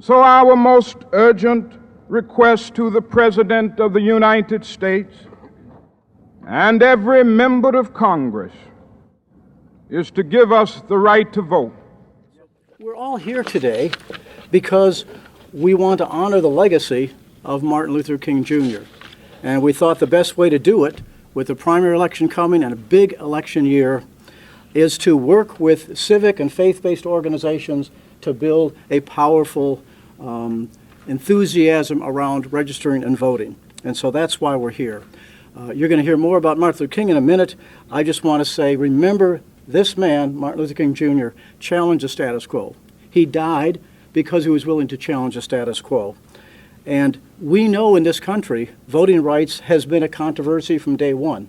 So our most urgent request to the President of the United States and every member of Congress is to give us the right to vote. We're all here today because we want to honor the legacy of Martin Luther King Jr. And we thought the best way to do it, with the primary election coming and a big election year, is to work with civic and faith-based organizations to build a powerful enthusiasm around registering and voting. And so that's why we're here. You're going to hear more about Martin Luther King in a minute. I just want to say, remember, this man, Martin Luther King Jr., challenged the status quo. He died because he was willing to challenge the status quo. And we know in this country, voting rights has been a controversy from day one.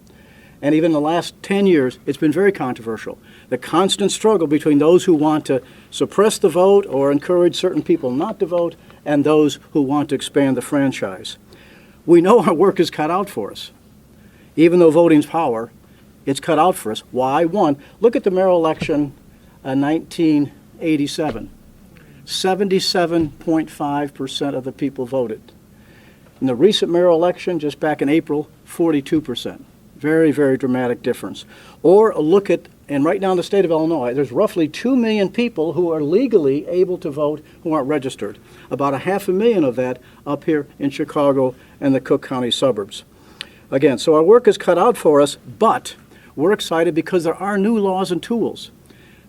And even in the last 10 years, it's been very controversial. The constant struggle between those who want to suppress the vote or encourage certain people not to vote and those who want to expand the franchise. We know our work is cut out for us. Even though voting's power, it's cut out for us. Why? One, look at the mayoral election in 1987. 77.5% of the people voted. In the recent mayoral election, just back in April, 42%. Very, very dramatic difference. Or look at, and right now in the state of Illinois, there's roughly 2 million people who are legally able to vote who aren't registered. About 500,000 of that up here in Chicago and the Cook County suburbs. Again, so our work is cut out for us, but we're excited because there are new laws and tools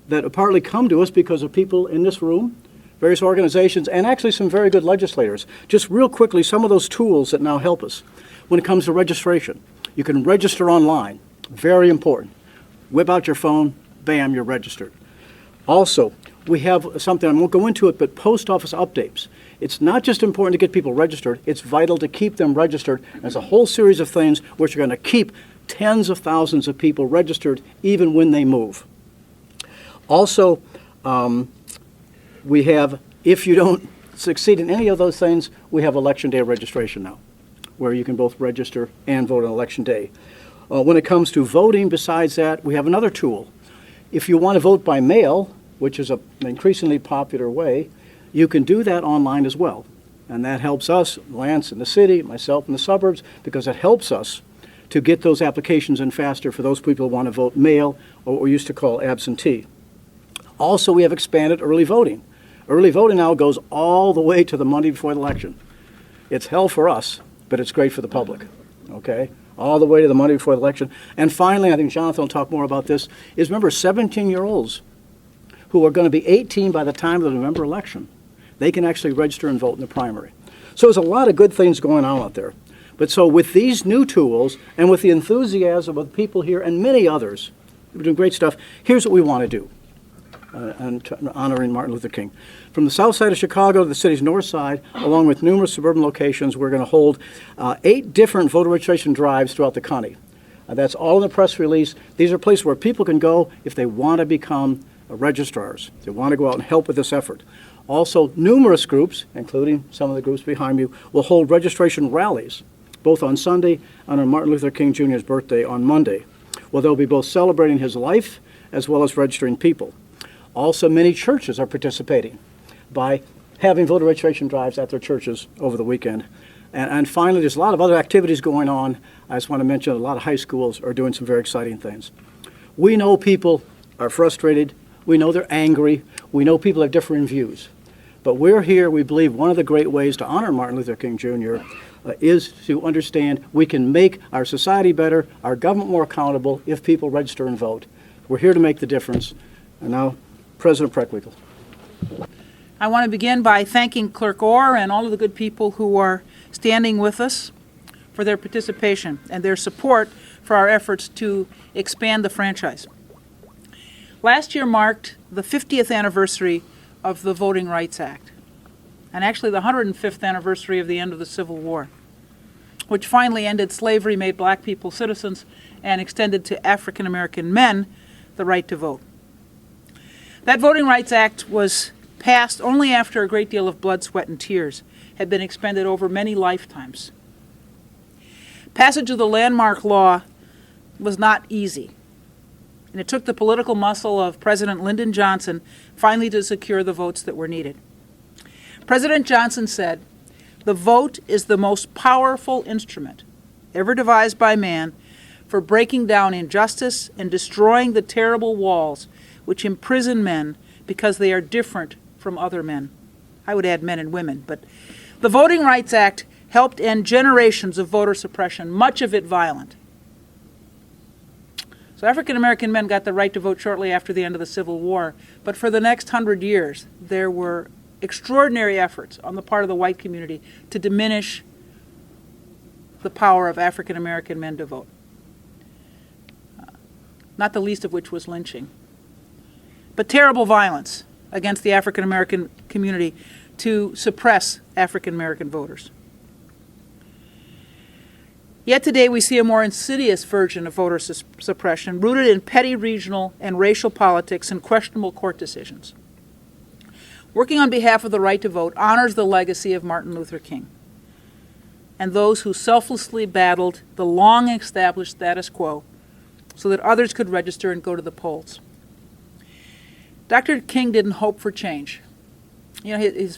that partly come to us because of people in this room, various organizations, and actually some very good legislators. Just real quickly, some of those tools that now help us. When it comes to registration, you can register online. Very important. Whip out your phone, bam, you're registered. Also, we have something, I won't go into it, but post office updates. It's not just important to get people registered, it's vital to keep them registered. There's a whole series of things which are going to keep tens of thousands of people registered even when they move. Also, we have, if you don't succeed in any of those things, we have election day registration now, where you can both register and vote on election day. When it comes to voting, besides that, we have another tool. If you want to vote by mail, which is an increasingly popular way, you can do that online as well. And that helps us, Lance in the city, myself in the suburbs, because it helps us to get those applications in faster for those people who want to vote mail, or what we used to call absentee. Also, we have expanded early voting. Early voting now goes all the way to the Monday before the election. It's hell for us, but it's great for the public, okay? All the way to the Monday before the election. And finally, I think Jonathan will talk more about this, is remember 17-year-olds who are going to be 18 by the time of the November election. They can actually register and vote in the primary. So there's a lot of good things going on out there. But so with these new tools and with the enthusiasm of people here and many others, we're doing great stuff, here's what we want to do. Honoring Martin Luther King. From the south side of Chicago to the city's north side, along with numerous suburban locations, we're going to hold 8 different voter registration drives throughout the county. That's all in the press release. These are places where people can go if they want to become registrars. If they want to go out and help with this effort. Also, numerous groups, including some of the groups behind you, will hold registration rallies, both on Sunday and on Martin Luther King Jr.'s birthday on Monday, where they'll be both celebrating his life as well as registering people. Also, many churches are participating by having voter registration drives at their churches over the weekend. And finally, there's a lot of other activities going on. I just want to mention a lot of high schools are doing some very exciting things. We know people are frustrated. We know they're angry. We know people have differing views. But we're here, we believe one of the great ways to honor Martin Luther King Jr. Is to understand we can make our society better, our government more accountable if people register and vote. We're here to make the difference. And now, President Preckwinkle. I want to begin by thanking Clerk Orr and all of the good people who are standing with us for their participation and their support for our efforts to expand the franchise. Last year marked the 50th anniversary of the Voting Rights Act, and actually the 105th anniversary of the end of the Civil War, which finally ended slavery, made black people citizens, and extended to African American men the right to vote. That Voting Rights Act was passed only after a great deal of blood, sweat, and tears had been expended over many lifetimes. Passage of the landmark law was not easy, and it took the political muscle of President Lyndon Johnson finally to secure the votes that were needed. President Johnson said, "The vote is the most powerful instrument ever devised by man for breaking down injustice and destroying the terrible walls which imprison men because they are different from other men." I would add men and women, but the Voting Rights Act helped end generations of voter suppression, much of it violent. So African American men got the right to vote shortly after the end of the Civil War, but for the next 100 years, there were extraordinary efforts on the part of the white community to diminish the power of African American men to vote, not the least of which was lynching. But terrible violence against the African American community to suppress African American voters. Yet today we see a more insidious version of voter suppression rooted in petty regional and racial politics and questionable court decisions. Working on behalf of the right to vote honors the legacy of Martin Luther King and those who selflessly battled the long-established status quo so that others could register and go to the polls. Dr. King didn't hope for change. You know,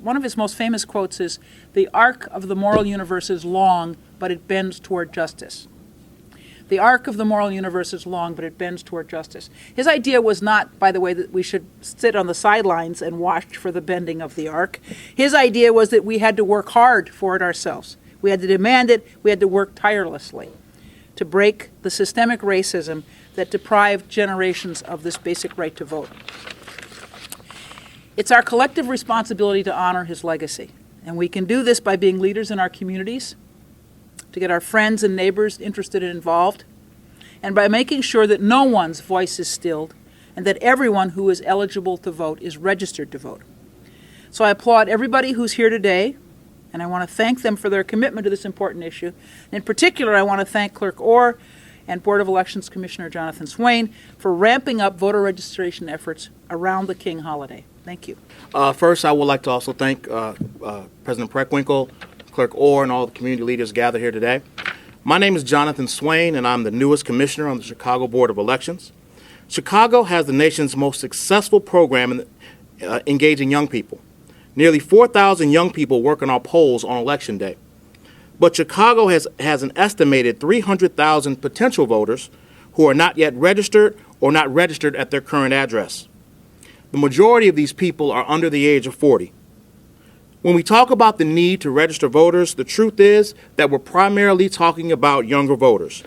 one of his most famous quotes is, "The arc of the moral universe is long, but it bends toward justice." The arc of the moral universe is long, but it bends toward justice. His idea was not, by the way, that we should sit on the sidelines and watch for the bending of the arc. His idea was that we had to work hard for it ourselves. We had to demand it. We had to work tirelessly to break the systemic racism that deprived generations of this basic right to vote. It's our collective responsibility to honor his legacy, and we can do this by being leaders in our communities, to get our friends and neighbors interested and involved, and by making sure that no one's voice is stilled and that everyone who is eligible to vote is registered to vote. So I applaud everybody who's here today, and I want to thank them for their commitment to this important issue. In particular, I want to thank Clerk Orr and Board of Elections Commissioner Jonathan Swain for ramping up voter registration efforts around the King holiday. Thank you. First, I would like to also thank President Preckwinkle, Clerk Orr, and all the community leaders gathered here today. My name is Jonathan Swain, and I'm the newest commissioner on the Chicago Board of Elections. Chicago has the nation's most successful program in engaging young people. Nearly 4,000 young people work on our polls on Election Day. But Chicago has an estimated 300,000 potential voters who are not yet registered or not registered at their current address. The majority of these people are under the age of 40. When we talk about the need to register voters, the truth is that we're primarily talking about younger voters.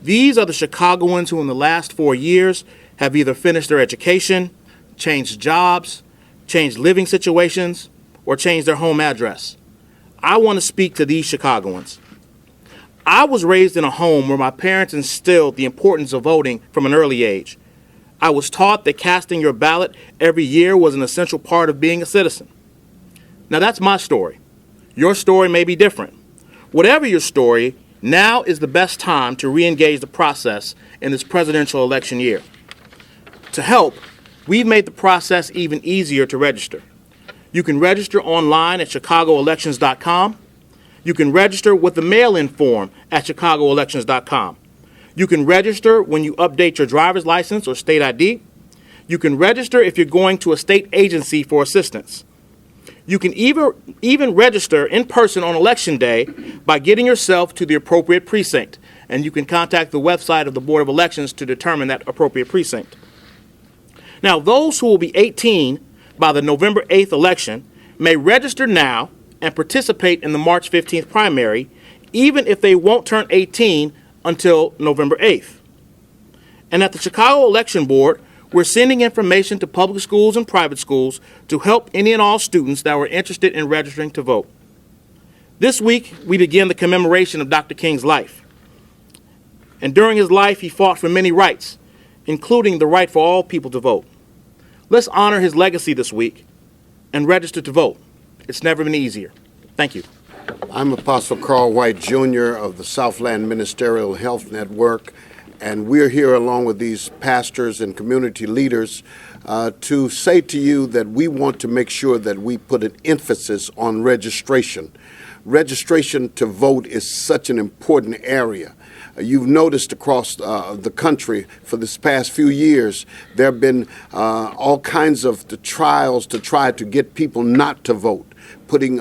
These are the Chicagoans who in the last 4 years have either finished their education, changed jobs, changed living situations, or changed their home address. I want to speak to these Chicagoans. I was raised in a home where my parents instilled the importance of voting from an early age. I was taught that casting your ballot every year was an essential part of being a citizen. Now that's my story. Your story may be different. Whatever your story, now is the best time to re-engage the process in this presidential election year. To help, we've made the process even easier to register. You can register online at chicagoelections.com. You can register with the mail-in form at chicagoelections.com. You can register when you update your driver's license or state ID. You can register if you're going to a state agency for assistance. You can even register in person on Election Day by getting yourself to the appropriate precinct, and you can contact the website of the Board of Elections to determine that appropriate precinct. Now, those who will be 18 by the November 8th election may register now and participate in the March 15th primary, even if they won't turn 18 until November 8th. And at the Chicago Election Board, we're sending information to public schools and private schools to help any and all students that were interested in registering to vote. This week, we begin the commemoration of Dr. King's life. And during his life, he fought for many rights, including the right for all people to vote. Let's honor his legacy this week and register to vote. It's never been easier. Thank you. I'm Apostle Carl White, Jr. of the Southland Ministerial Health Network, and we're here along with these pastors and community leaders to say to you that we want to make sure that we put an emphasis on registration. Registration to vote is such an important area. you've noticed across the country for this past few years, there have been all kinds of the trials to try to get people not to vote, putting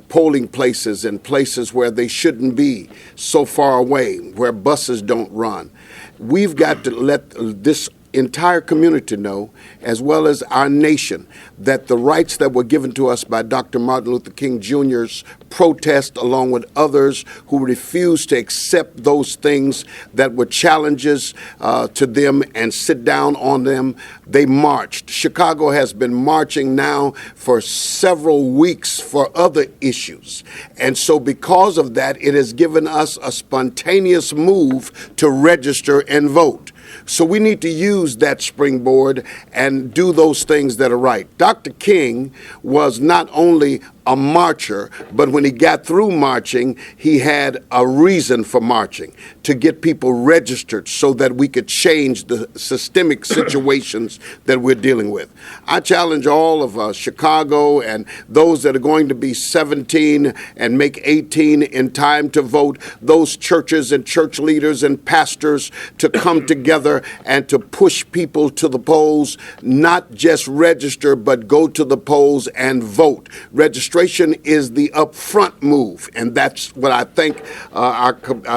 polling places in places where they shouldn't be, so far away, where buses don't run. We've got to let this entire community know, as well as our nation, that the rights that were given to us by Dr. Martin Luther King Jr.'s protest, along with others who refused to accept those things that were challenges to them and sit down on them, they marched. Chicago has been marching now for several weeks for other issues. And so because of that, it has given us a spontaneous move to register and vote. So we need to use that springboard and do those things that are right. Dr. King was not only a marcher, but when he got through marching, he had a reason for marching, to get people registered so that we could change the systemic situations that we're dealing with. I challenge all of Chicago and those that are going to be 17 and make 18 in time to vote, those churches and church leaders and pastors to come together and to push people to the polls, not just register, but go to the polls and vote. Registration is the upfront move, and that's what I thank our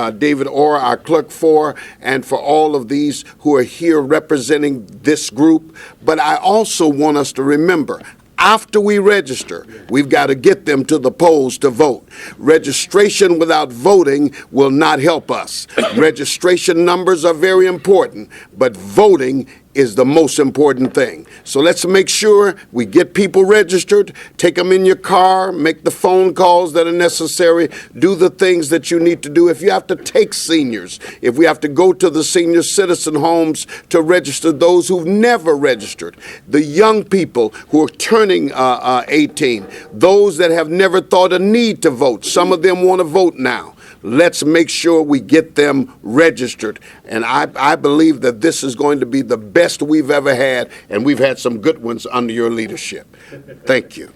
David Orr, our clerk, for, and for all of these who are here representing this group. But I also want us to remember, after we register, we've got to get them to the polls to vote. Registration without voting will not help us. Registration numbers are very important, but voting is the most important thing. So let's make sure we get people registered, take them in your car, make the phone calls that are necessary, do the things that you need to do. If you have to take seniors, if we have to go to the senior citizen homes to register those who've never registered, the young people who are turning 18, those that have never thought a need to vote, some of them want to vote now. Let's make sure we get them registered. And I believe that this is going to be the best we've ever had, and we've had some good ones under your leadership. Thank you.